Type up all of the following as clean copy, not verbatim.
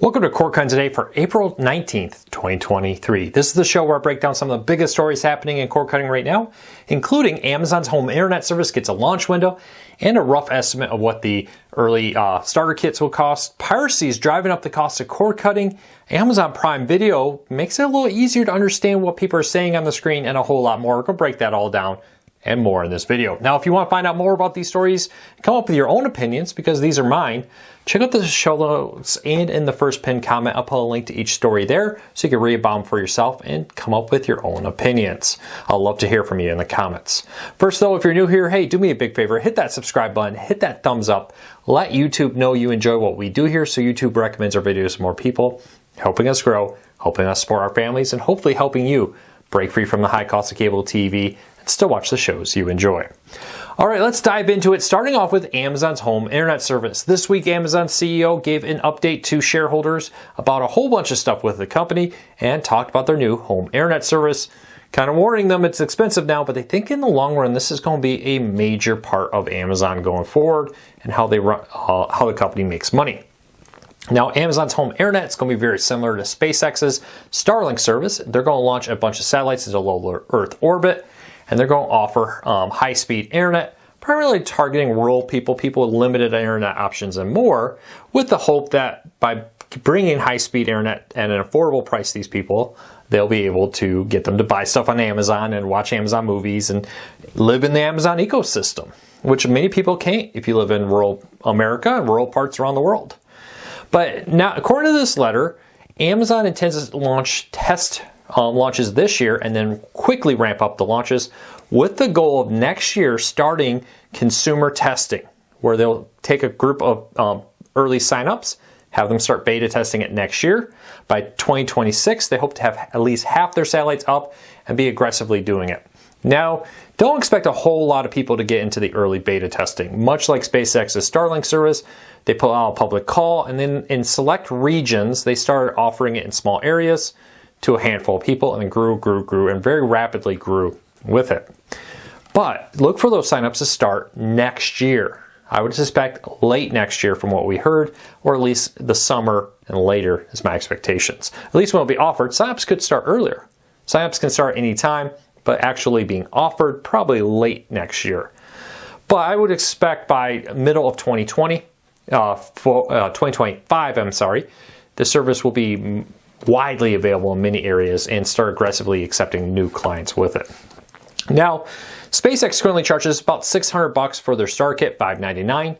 Welcome to Cord Cutting Today for April 19th, 2023. This is the show where I break down some of the biggest stories happening in cord cutting right now, including Amazon's home internet service gets a launch window and a rough estimate of what the early starter kits will cost. Piracy is driving up the cost of cord cutting. Amazon Prime Video makes it a little easier to understand what people are saying on the screen, and a whole lot more. We're going to break that all down and more in this video. Now, if you want to find out more about these stories, come up with your own opinions, because these are mine, check out the show notes, and in the first pinned comment, I'll put a link to each story there so you can read about them for yourself and come up with your own opinions. I'll love to hear from you in the comments. First though, if you're new here, hey, do me a big favor, hit that subscribe button, hit that thumbs up, let YouTube know you enjoy what we do here so YouTube recommends our videos to more people, helping us grow, helping us support our families, and hopefully helping you break free from the high cost of cable TV and still watch the shows you enjoy. All right, let's dive into it, starting off with Amazon's home internet service. This week, Amazon's CEO gave an update to shareholders about a whole bunch of stuff with the company and talked about their new home internet service, kind of warning them it's expensive now, but they think in the long run this is going to be a major part of Amazon going forward and how they run, how the company makes money. Now, Amazon's home internet is going to be very similar to SpaceX's Starlink service. They're going to launch a bunch of satellites into low Earth orbit, and they're going to offer high-speed internet, primarily targeting rural people with limited internet options and more, with the hope that by bringing high-speed internet at an affordable price to these people, they'll be able to get them to buy stuff on Amazon and watch Amazon movies and live in the Amazon ecosystem, which many people can't if you live in rural America and rural parts around the world. But now, according to this letter, Amazon intends to launch test launches this year and then quickly ramp up the launches with the goal of next year starting consumer testing, where they'll take a group of early signups, have them start beta testing it next year. By 2026, they hope to have at least half their satellites up and be aggressively doing it. Now, don't expect a whole lot of people to get into the early beta testing. Much like SpaceX's Starlink service, they put out a public call, and then in select regions, they started offering it in small areas to a handful of people, and then grew, and very rapidly grew with it. But look for those signups to start next year. I would suspect late next year from what we heard, or at least the summer and later is my expectations. At least when it'll be offered, signups could start earlier. Signups can start anytime, but actually being offered probably late next year. But I would expect by middle of 2025, the service will be widely available in many areas and start aggressively accepting new clients with it. Now, SpaceX currently charges about $600 for their starter kit, $599,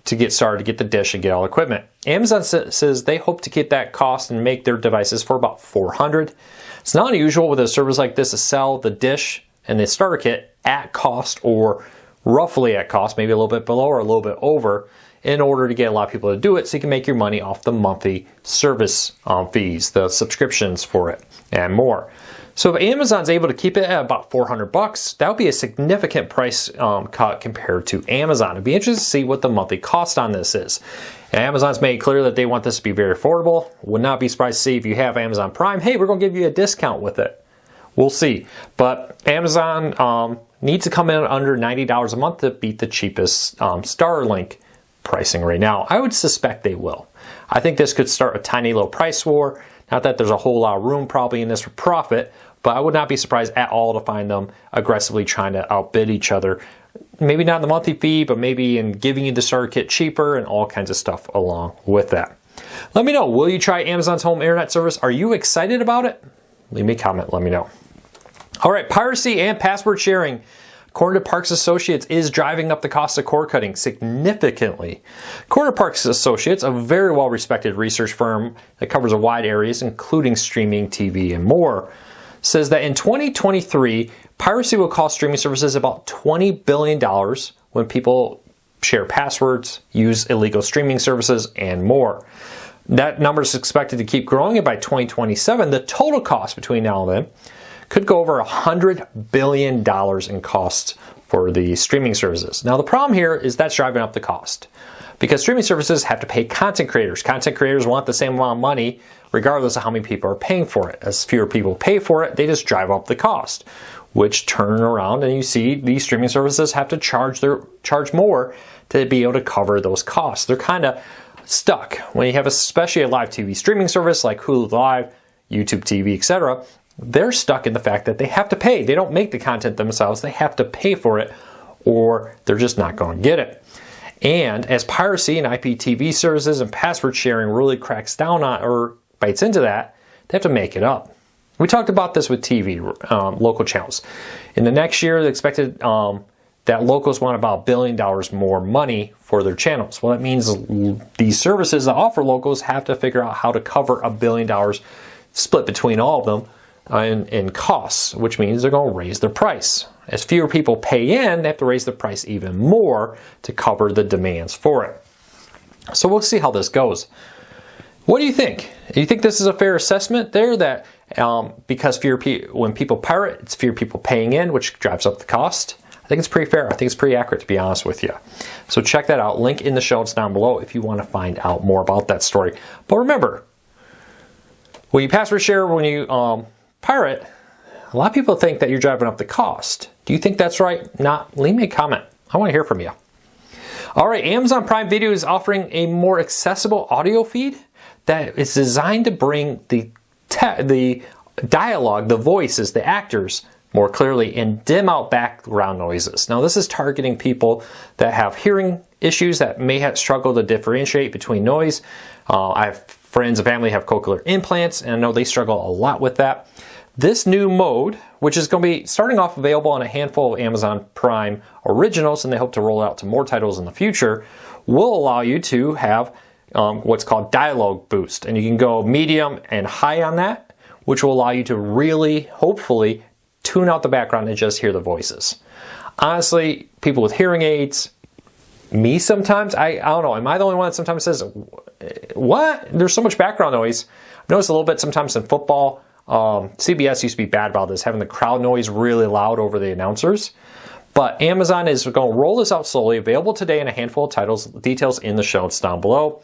to get started, to get the dish and get all the equipment. Amazon says they hope to keep that cost and make their devices for about $400. It's not unusual with a service like this to sell the dish and the starter kit at cost, or roughly at cost, maybe a little bit below or a little bit over, in order to get a lot of people to do it so you can make your money off the monthly service fees, the subscriptions for it, and more. So if Amazon's able to keep it at about $400, that would be a significant price cut compared to Amazon. It'd be interesting to see what the monthly cost on this is. And Amazon's made clear that they want this to be very affordable. Would not be surprised to see if you have Amazon Prime, hey, we're going to give you a discount with it. We'll see. But Amazon needs to come in under $90 a month to beat the cheapest Starlink pricing right now. I would suspect they will. I think this could start a tiny little price war. Not that there's a whole lot of room probably in this for profit, but I would not be surprised at all to find them aggressively trying to outbid each other. Maybe not in the monthly fee, but maybe in giving you the starter kit cheaper and all kinds of stuff along with that. Let me know, will you try Amazon's home internet service? Are you excited about it? Leave me a comment, let me know. All right, piracy and password sharing, according to Parks Associates, is driving up the cost of cord cutting significantly. According to Parks Associates, a very well-respected research firm that covers a wide areas, including streaming, TV, and more, says that in 2023, piracy will cost streaming services about $20 billion when people share passwords, use illegal streaming services, and more. That number is expected to keep growing, and by 2027, the total cost between now and then could go over $100 billion in costs for the streaming services. Now, the problem here is that's driving up the cost, because streaming services have to pay content creators. Content creators want the same amount of money regardless of how many people are paying for it. As fewer people pay for it, they just drive up the cost, which turn around and you see these streaming services have to charge more to be able to cover those costs. They're kind of stuck, when you have especially a live TV streaming service like Hulu Live, YouTube TV, etc., they're stuck in the fact that they have to pay. They don't make the content themselves. They have to pay for it, or they're just not going to get it. And as piracy and IPTV services and password sharing really cracks down on or bites into that, they have to make it up. We talked about this with TV, local channels. In the next year, they expected that locals want about $1 billion more money for their channels. Well, that means these services that offer locals have to figure out how to cover $1 billion split between all of them in costs, which means they're going to raise their price. As fewer people pay in, they have to raise the price even more to cover the demands for it. So we'll see how this goes. What do you think? Do you think this is a fair assessment there, that because when people pirate, it's fewer people paying in, which drives up the cost? I think it's pretty fair. I think it's pretty accurate, to be honest with you. So check that out. Link in the show notes down below if you want to find out more about that story. But remember, when you password share, when you pirate, a lot of people think that you're driving up the cost. Do you think that's right? Not? Leave me a comment. I want to hear from you. All right, Amazon Prime Video is offering a more accessible audio feed that is designed to bring the dialogue, the voices, the actors more clearly, and dim out background noises. Now, this is targeting people that have hearing issues that may have struggled to differentiate between noise. I have friends and family have cochlear implants, and I know they struggle a lot with that. This new mode, which is going to be starting off available on a handful of Amazon Prime originals, and they hope to roll out to more titles in the future, will allow you to have what's called dialogue boost. And you can go medium and high on that, which will allow you to really, hopefully, tune out the background and just hear the voices. Honestly, people with hearing aids, me sometimes, I don't know, am I the only one that sometimes says, what? There's so much background noise. I've noticed a little bit sometimes in football. CBS used to be bad about this, having the crowd noise really loud over the announcers. But Amazon is going to roll this out slowly, available today in a handful of titles, details in the show notes down below.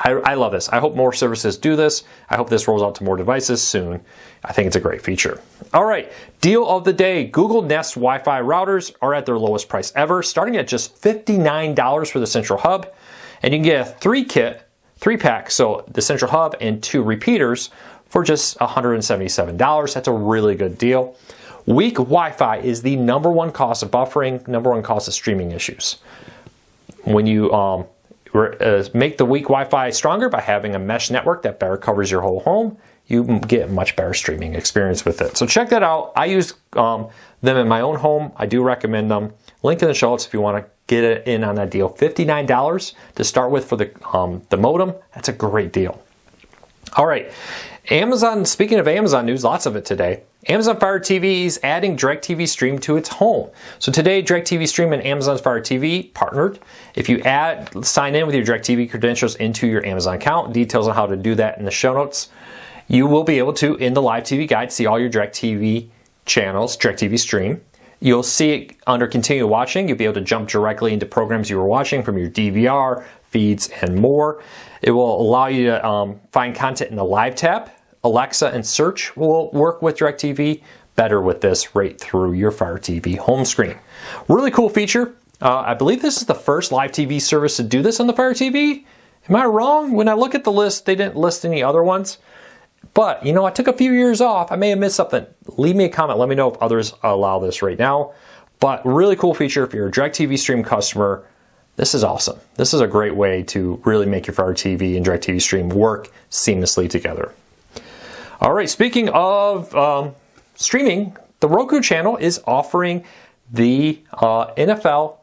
I love this. I hope more services do this. I hope this rolls out to more devices soon. I think it's a great feature. All right, deal of the day. Google Nest Wi-Fi routers are at their lowest price ever, starting at just $59 for the Central Hub. And you can get a 3-pack, so the Central Hub and 2 repeaters for just $177. That's a really good deal. Weak Wi-Fi is the #1 cause of buffering, #1 cause of streaming issues. When you make the weak Wi-Fi stronger by having a mesh network that better covers your whole home, you get a much better streaming experience with it. So check that out. I use them in my own home. I do recommend them. Link in the show notes if you want to get it in on that deal. $59 to start with for the modem. That's a great deal. All right, Amazon, speaking of Amazon news, lots of it today. Amazon Fire TV is adding DirecTV Stream to its home. So today, DirecTV Stream and Amazon's Fire TV partnered. If you sign in with your DirecTV credentials into your Amazon account, details on how to do that in the show notes, you will be able to, in the live TV guide, see all your DirecTV channels, DirecTV Stream. You'll see it under continue watching. You'll be able to jump directly into programs you were watching from your DVR, feeds, and more. It will allow you to find content in the live tab. Alexa and search will work with DirecTV better with this right through your Fire TV home screen. Really cool feature. I believe this is the first live TV service to do this on the Fire TV. Am I wrong? When I look at the list, they didn't list any other ones. But, you know, I took a few years off. I may have missed something. Leave me a comment. Let me know if others allow this right now. But really cool feature. If you're a DirecTV Stream customer, this is awesome. This is a great way to really make your Fire TV and DirecTV Stream work seamlessly together. All right, speaking of streaming, the Roku channel is offering the NFL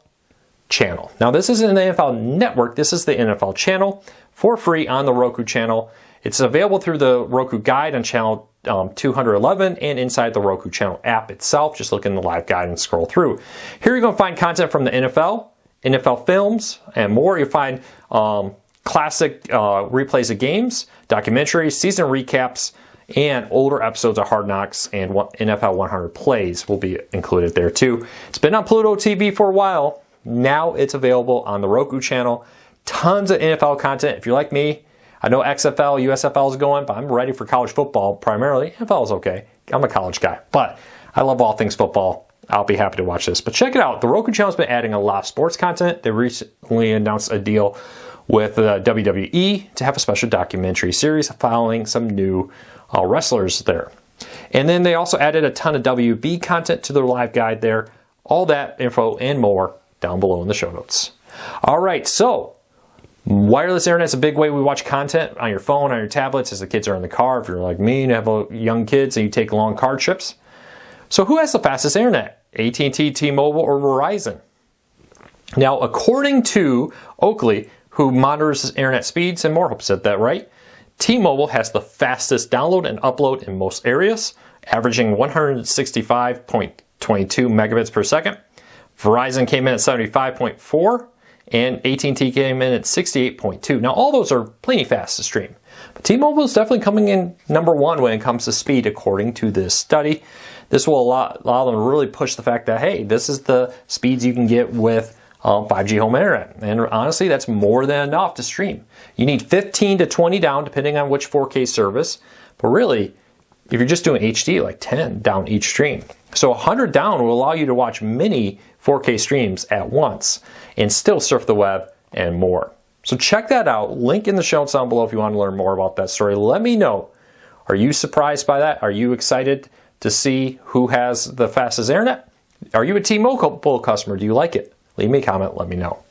channel. Now, this isn't the NFL network. This is the NFL channel for free on the Roku channel. It's available through the Roku guide on channel 211 and inside the Roku channel app itself. Just look in the live guide and scroll through. Here you're going to find content from the NFL, NFL films, and more. You'll find classic replays of games, documentaries, season recaps, and older episodes of Hard Knocks and NFL 100 plays will be included there too. It's been on Pluto TV for a while. Now it's available on the Roku channel. Tons of NFL content. If you're like me, I know XFL, USFL is going, but I'm ready for college football primarily. NFL is okay. I'm a college guy, but I love all things football. I'll be happy to watch this. But check it out. The Roku channel's been adding a lot of sports content. They recently announced a deal with WWE to have a special documentary series following some new wrestlers there. And then they also added a ton of WB content to their live guide there. All that info and more down below in the show notes. All right, so wireless internet is a big way we watch content on your phone, on your tablets, as the kids are in the car. If you're like me and have young kids and you take long car trips. So who has the fastest internet? AT&T, T-Mobile, or Verizon? Now, according to Oakley, who monitors internet speeds, and Morehope said that right, T-Mobile has the fastest download and upload in most areas, averaging 165.22 megabits per second. Verizon came in at 75.4, and AT&T came in at 68.2. Now, all those are plenty fast to stream. But T-Mobile is definitely coming in number one when it comes to speed, according to this study. This will allow them to really push the fact that, hey, this is the speeds you can get with 5G home internet. And honestly, that's more than enough to stream. You need 15 to 20 down, depending on which 4K service. But really, if you're just doing HD, like 10 down each stream. So 100 down will allow you to watch many 4K streams at once and still surf the web and more. So check that out. Link in the show notes down below if you want to learn more about that story. Let me know. Are you surprised by that? Are you excited to see who has the fastest internet? Are you a T-Mobile customer? Do you like it? Leave me a comment, let me know.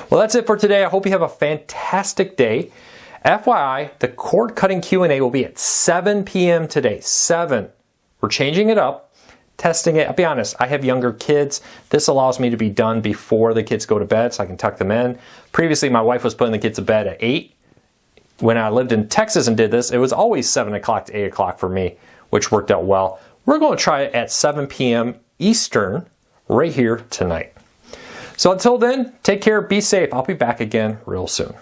Well, that's it for today. I hope you have a fantastic day. FYI, the cord cutting Q&A will be at 7 p.m. today. 7. We're changing it up, testing it. I'll be honest, I have younger kids. This allows me to be done before the kids go to bed so I can tuck them in. Previously, my wife was putting the kids to bed at 8. When I lived in Texas and did this, it was always 7 o'clock to 8 o'clock for me, which worked out well. We're going to try it at 7 p.m. Eastern right here tonight. So until then, take care, be safe. I'll be back again real soon.